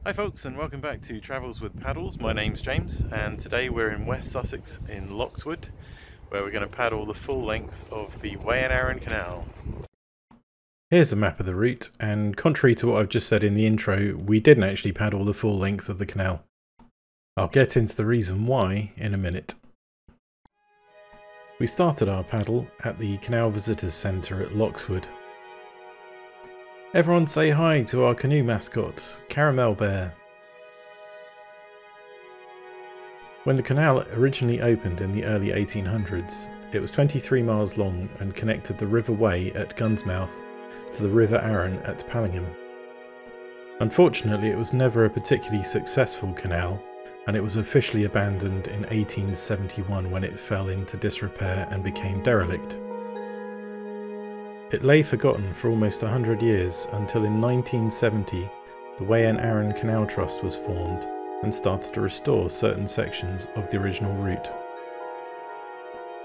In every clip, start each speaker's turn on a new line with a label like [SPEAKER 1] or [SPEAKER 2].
[SPEAKER 1] Hi folks, and welcome back to Travels with Paddles. My name's James, and today we're in West Sussex in Loxwood, where we're going to paddle the full length of the Wey and Arun Canal. Here's a map of the route, and contrary to what I've just said in the intro, we didn't actually paddle the full length of the canal. I'll get into the reason why in a minute. We started our paddle at the Canal Visitors Centre at Loxwood. Everyone say hi to our canoe mascot, Caramel Bear. When the canal originally opened in the early 1800s, it was 23 miles long and connected the River Wey at Gunsmouth to the River Arun at Pallingham. Unfortunately, it was never a particularly successful canal, and it was officially abandoned in 1871 when it fell into disrepair and became derelict. It lay forgotten for almost 100 years until in 1970 the Wey and Arun Canal Trust was formed and started to restore certain sections of the original route.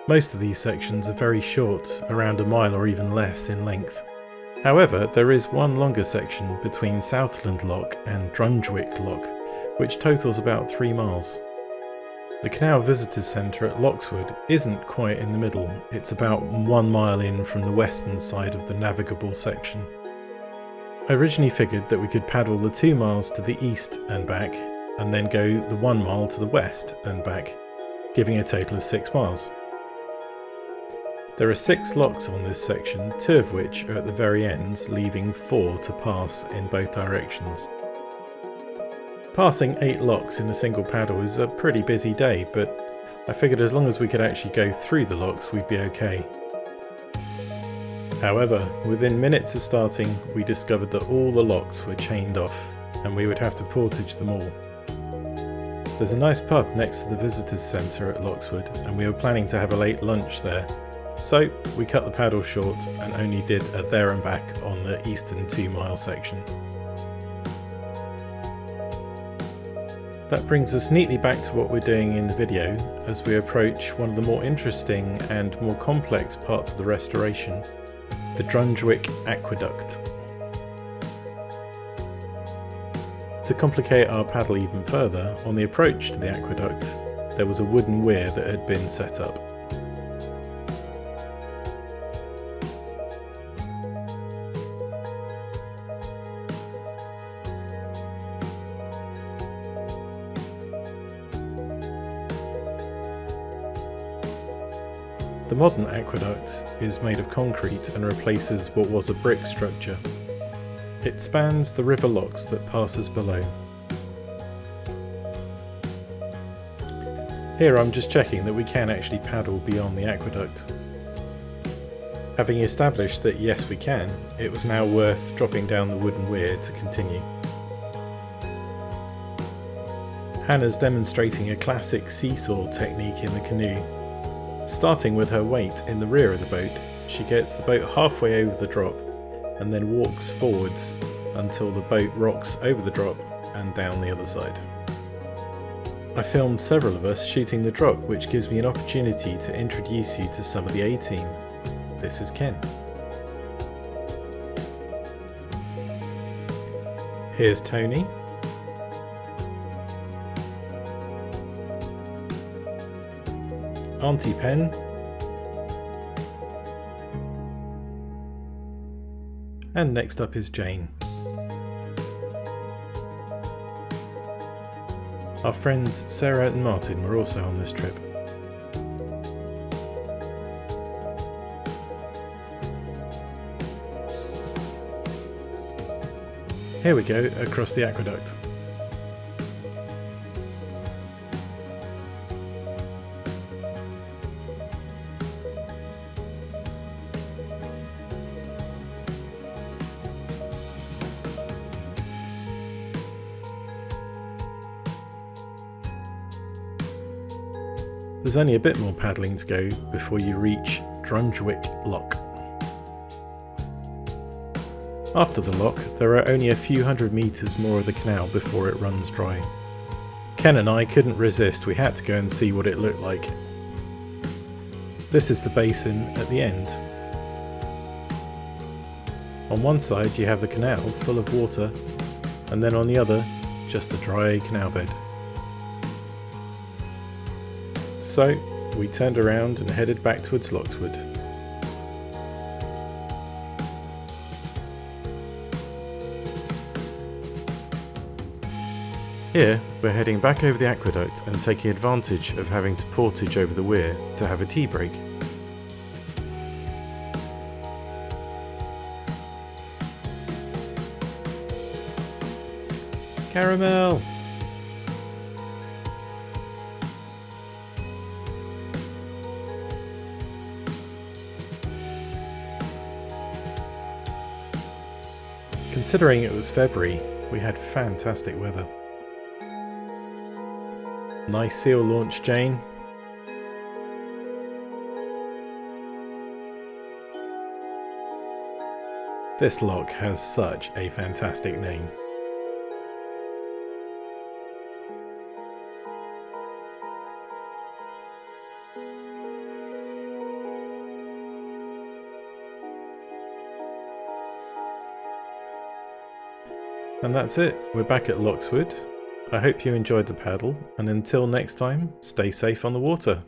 [SPEAKER 1] Most of these sections are very short, around a mile or even less in length. However, there is one longer section between Southland Lock and Drungewick Lock, which totals about 3 miles. The Canal Visitors Centre at Loxwood isn't quite in the middle, it's about 1 mile in from the western side of the navigable section. I originally figured that we could paddle the 2 miles to the east and back, and then go the 1 mile to the west and back, giving a total of 6 miles. There are 6 locks on this section, 2 of which are at the very ends, leaving 4 to pass in both directions. Passing 8 locks in a single paddle is a pretty busy day, but I figured as long as we could actually go through the locks we'd be okay. However, within minutes of starting we discovered that all the locks were chained off and we would have to portage them all. There's a nice pub next to the Visitors Centre at Loxwood and we were planning to have a late lunch there, so we cut the paddle short and only did a there and back on the eastern 2 mile section. That brings us neatly back to what we're doing in the video as we approach one of the more interesting and more complex parts of the restoration, the Drungewick Aqueduct. To complicate our paddle even further, on the approach to the aqueduct there was a wooden weir that had been set up. The modern aqueduct is made of concrete and replaces what was a brick structure. It spans the river locks that passes below. Here I'm just checking that we can actually paddle beyond the aqueduct. Having established that yes we can, it was now worth dropping down the wooden weir to continue. Hannah's demonstrating a classic seesaw technique in the canoe. Starting with her weight in the rear of the boat, she gets the boat halfway over the drop and then walks forwards until the boat rocks over the drop and down the other side. I filmed several of us shooting the drop, which gives me an opportunity to introduce you to some of the A-team. This is Ken. Here's Tony. Auntie Pen, and next up is Jane. Our friends Sarah and Martin were also on this trip. Here we go across the aqueduct. There's only a bit more paddling to go before you reach Drungewick Lock. After the lock, there are only a few hundred metres more of the canal before it runs dry. Ken and I couldn't resist, we had to go and see what it looked like. This is the basin at the end. On one side you have the canal full of water, and then on the other, just a dry canal bed. So we turned around and headed back towards Loxwood. Here we're heading back over the aqueduct and taking advantage of having to portage over the weir to have a tea break. Caramel! Considering it was February, we had fantastic weather. Nice seal launch, Jane. This loch has such a fantastic name. And that's it, we're back at Loxwood. I hope you enjoyed the paddle, and until next time, stay safe on the water.